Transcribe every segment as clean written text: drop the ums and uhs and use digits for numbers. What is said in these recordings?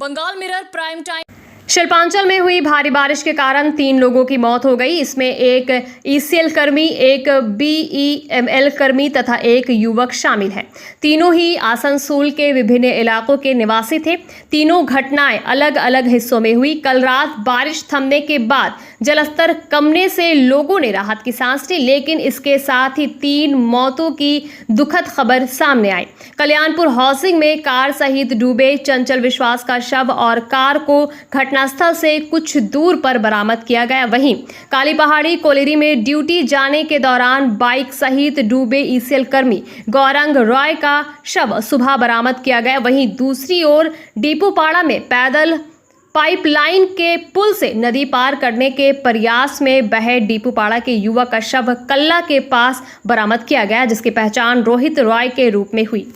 Bengal mirror prime time. Shilpanchal में हुई भारी बारिश के कारण 3 लोगों की मौत हो गई। इसमें एक ईसीएल कर्मी, एक बीईएमएल कर्मी तथा एक युवक शामिल है। तीनों ही आसनसोल के विभिन्न इलाकों के निवासी थे। तीनों घटनाएं अलग अलग हिस्सों में हुई। कल रात बारिश थमने के बाद जलस्तर कमने से लोगों ने राहत की सांस ली, लेकिन इसके साथ ही 3 मौतों की दुखद खबर सामने आई। कल्याणपुर हाउसिंग में कार सहित डूबे चंचल विश्वास का शव और कार को घटनास्थल से कुछ दूर पर बरामद किया गया। वहीं काली पहाड़ी कोलेरी में ड्यूटी जाने के दौरान बाइक सहित डूबे ईसीएल कर्मी गौरंग रॉय का शव सुबह बरामद किया गया। वहीं दूसरी ओर डीपूपाड़ा में पैदल पाइपलाइन के पुल से नदी पार करने के प्रयास में बहे डीपूपाड़ा के युवक का शव कल्ला के पास बरामद किया गया, जिसकी पहचान रोहित रॉय के रूप में हुई।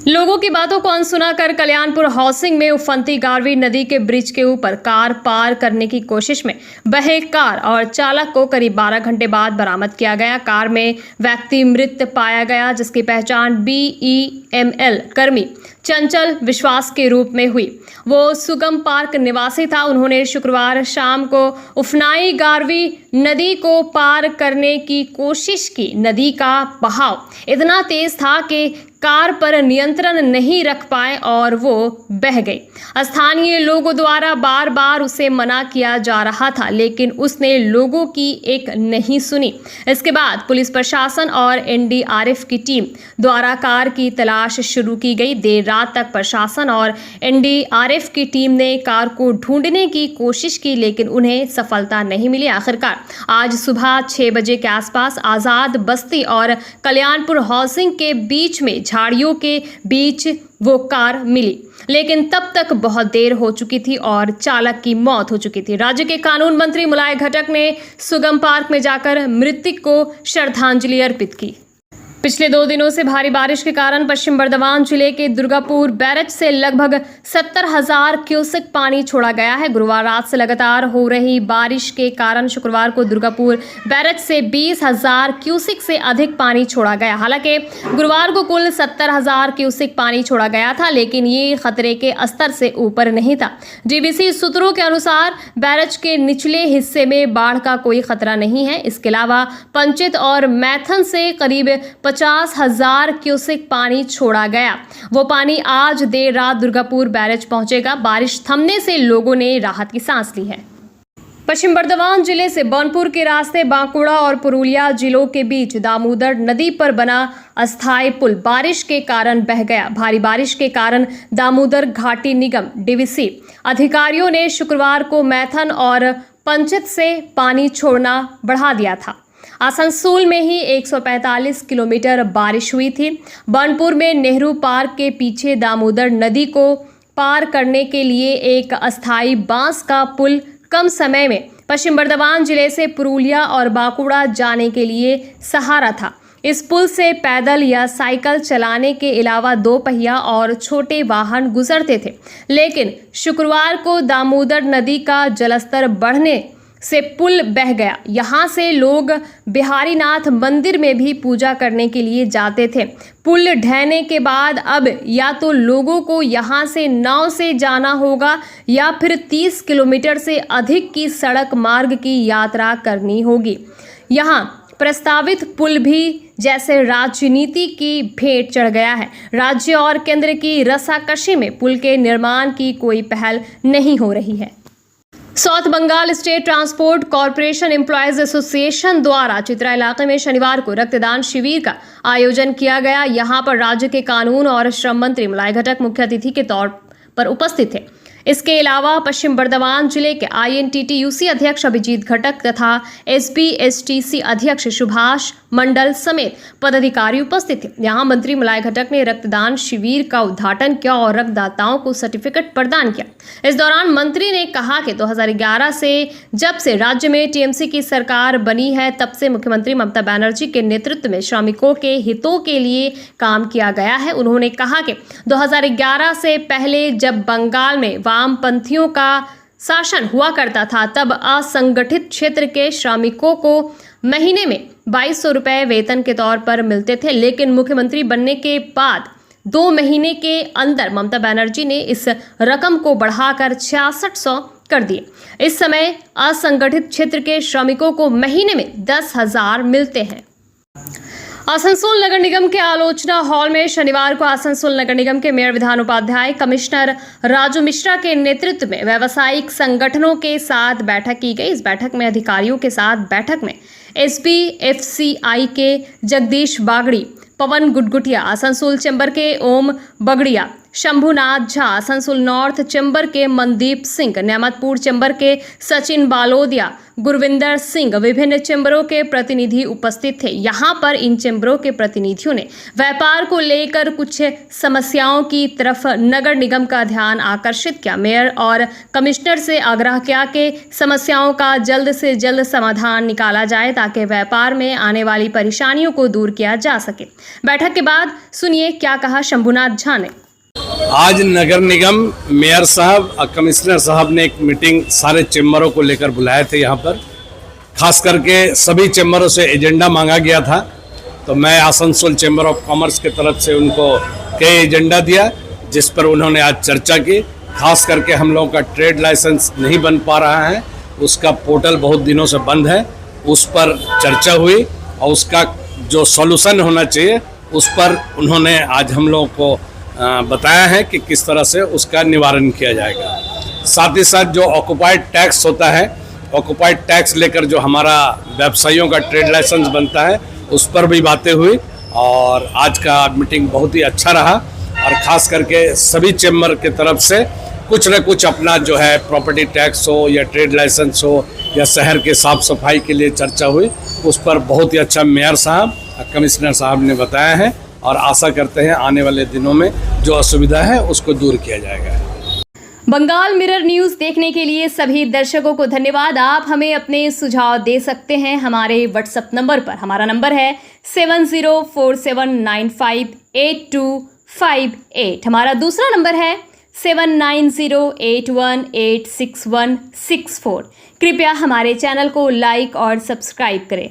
लोगों की बातों को अनसुना कर कल्याणपुर हाउसिंग में उफनती गारवी नदी के ब्रिज के ऊपर कार पार करने की कोशिश में बहे कार और चालक को करीब 12 घंटे बाद बरामद किया गया। कार में व्यक्ति मृत पाया गया, जिसकी पहचान बीईएमएल कर्मी चंचल विश्वास के रूप में हुई। वो सुगम पार्क निवासी था। उन्होंने शुक्रवार शाम को उफनाई गारवी नदी को पार करने की कोशिश की। नदी का बहाव इतना तेज था कि कार पर नियंत्रण नहीं रख पाए और वो बह गई। स्थानीय लोगों द्वारा बार बार उसे मना किया जा रहा था, लेकिन उसने लोगों की एक नहीं सुनी। इसके बाद पुलिस प्रशासन और एनडीआरएफ की टीम द्वारा कार की तलाश शुरू की गई। देर रात तक प्रशासन और एनडीआरएफ की टीम ने कार को ढूंढने की कोशिश की, लेकिन उन्हें सफलता नहीं मिली। आखिरकार आज सुबह 6 बजे के आसपास आजाद बस्ती और कल्याणपुर हाउसिंग के बीच में झाड़ियों के बीच वो कार मिली, लेकिन तब तक बहुत देर हो चुकी थी और चालक की मौत हो चुकी थी। राज्य के कानून मंत्री मुलाय घटक ने सुगम पार्क में जाकर मृतक को श्रद्धांजलि अर्पित की। पिछले 2 दिनों से भारी बारिश के कारण पश्चिम बर्धमान जिले के दुर्गापुर बैरेज से लगभग 70,000 क्यूसेक पानी छोड़ा गया है। गुरुवार रात से लगातार हो रही बारिश के कारण शुक्रवार को दुर्गापुर बैरेज से 20,000 क्यूसेक से अधिक पानी छोड़ा गया। हालांकि गुरुवार को कुल 70,000 क्यूसेक पानी छोड़ा गया था, लेकिन ये खतरे के स्तर से ऊपर नहीं था। डीवीसी सूत्रों के अनुसार बैरेज के निचले हिस्से में बाढ़ का कोई खतरा नहीं है। इसके अलावा पंचित और मैथन से करीब 50,000 क्यूसेक पानी छोड़ा गया। वो पानी आज देर रात दुर्गापुर बैरेज पहुंचेगा। बारिश थमने से लोगों ने राहत की सांस ली है। पश्चिम बर्धमान जिले से बनपुर के रास्ते बांकुड़ा और पुरुलिया जिलों के बीच दामोदर नदी पर बना अस्थायी पुल बारिश के कारण बह गया। भारी बारिश के कारण दामोदर घाटी निगम डीवीसी अधिकारियों ने शुक्रवार को मैथन और पंचित से पानी छोड़ना बढ़ा दिया था। आसनसोल में ही 145 किलोमीटर बारिश हुई थी। बनपुर में नेहरू पार्क के पीछे दामोदर नदी को पार करने के लिए एक अस्थायी बांस का पुल कम समय में पश्चिम बर्धमान जिले से पुरुलिया और बांकुड़ा जाने के लिए सहारा था। इस पुल से पैदल या साइकिल चलाने के अलावा 2 पहिया और छोटे वाहन गुजरते थे, लेकिन शुक्रवार को दामोदर नदी का जलस्तर बढ़ने से पुल बह गया। यहाँ से लोग बिहारीनाथ मंदिर में भी पूजा करने के लिए जाते थे। पुल ढहने के बाद अब या तो लोगों को यहाँ से नाव से जाना होगा या फिर 30 किलोमीटर से अधिक की सड़क मार्ग की यात्रा करनी होगी। यहाँ प्रस्तावित पुल भी जैसे राजनीति की भेंट चढ़ गया है। राज्य और केंद्र की रस्साकशी में पुल के निर्माण की कोई पहल नहीं हो रही है। South Bengal State Transport Corporation Employees Association द्वारा चित्रा इलाके में शनिवार को रक्तदान शिविर का आयोजन किया गया। यहां पर राज्य के कानून और श्रम मंत्री मुलाय घटक मुख्य अतिथि के तौर पर उपस्थित थे। इसके अलावा पश्चिम बर्धमान जिले के INTTUC अध्यक्ष अभिजीत घटक तथा SBSTC अध्यक्ष सुभाष मंडल समेत पदाधिकारी उपस्थित थे। यहां मंत्री मुलाय घटक ने रक्तदान शिविर का उद्घाटन किया और रक्तदाताओं को सर्टिफिकेट प्रदान किया। इस दौरान मंत्री ने कहा कि 2011 से जब से राज्य में TMC की सरकार बनी है, तब से मुख्यमंत्री ममता बनर्जी के नेतृत्व में श्रमिकों के हितों के लिए काम किया गया है। उन्होंने कहा कि 2011 से पहले जब बंगाल में वामपंथियों का शासन हुआ करता था, तब असंगठित क्षेत्र के श्रमिकों को महीने में 2200 रुपए वेतन के तौर पर मिलते थे, लेकिन मुख्यमंत्री बनने के बाद 2 महीने के अंदर ममता बनर्जी ने इस रकम को बढ़ाकर 6600 कर दिए। इस समय असंगठित क्षेत्र के श्रमिकों को महीने में 10,000 मिलते हैं। आसनसोल नगर निगम के आलोचना हॉल में शनिवार को आसनसोल नगर निगम के मेयर विधान उपाध्याय कमिश्नर राजू मिश्रा के नेतृत्व में व्यावसायिक संगठनों के साथ बैठक की गई। इस बैठक में अधिकारियों के साथ बैठक में SPFCI के जगदीश बागड़ी, पवन गुटगुटिया, आसनसोल चैम्बर के ओम बगड़िया, शंभुनाथ झा, आसनसोल नॉर्थ चैम्बर के मनदीप सिंह, नेमतपुर चैम्बर के सचिन बालोदिया, गुरविंदर सिंह, विभिन्न चैम्बरों के प्रतिनिधि उपस्थित थे। यहाँ पर इन चैम्बरों के प्रतिनिधियों ने व्यापार को लेकर कुछ समस्याओं की तरफ नगर निगम का ध्यान आकर्षित किया। मेयर और कमिश्नर से आग्रह किया कि समस्याओं का जल्द से जल्द समाधान निकाला जाए ताकि व्यापार में आने वाली परेशानियों को दूर किया जा सके। बैठक के बाद सुनिए क्या कहा शंभुनाथ झा ने। आज नगर निगम मेयर साहब और कमिश्नर साहब ने एक मीटिंग सारे चैम्बरों को लेकर बुलाए थे। यहाँ पर खास करके सभी चैम्बरों से एजेंडा मांगा गया था, तो मैं आसनसोल चैम्बर ऑफ कॉमर्स की तरफ से उनको कई एजेंडा दिया जिस पर उन्होंने आज चर्चा की। खास करके हम लोगों का ट्रेड लाइसेंस नहीं बन पा रहा है, उसका पोर्टल बहुत दिनों से बंद है, उस पर चर्चा हुई और उसका जो सॉल्यूशन होना चाहिए उस पर उन्होंने आज हम लोगों को बताया है कि किस तरह से उसका निवारण किया जाएगा। साथ ही साथ जो ऑक्युपाइड टैक्स होता है, ऑक्युपाइड टैक्स लेकर जो हमारा व्यवसायियों का ट्रेड लाइसेंस बनता है उस पर भी बातें हुई और आज का मीटिंग बहुत ही अच्छा रहा। और ख़ास करके सभी चैम्बर की तरफ से कुछ न कुछ अपना जो है प्रॉपर्टी टैक्स हो या ट्रेड लाइसेंस हो या शहर के साफ़ सफाई के लिए चर्चा हुई, उस पर बहुत ही अच्छा मेयर साहब कमिश्नर साहब ने बताया है और आशा करते हैं आने वाले दिनों में जो असुविधा है उसको दूर किया जाएगा। बंगाल मिरर न्यूज़ देखने के लिए सभी दर्शकों को धन्यवाद। आप हमें अपने सुझाव दे सकते हैं हमारे व्हाट्सएप नंबर पर। हमारा नंबर है 7047958258। हमारा दूसरा नंबर है 7908186164। कृपया हमारे चैनल को लाइक और सब्सक्राइब करें।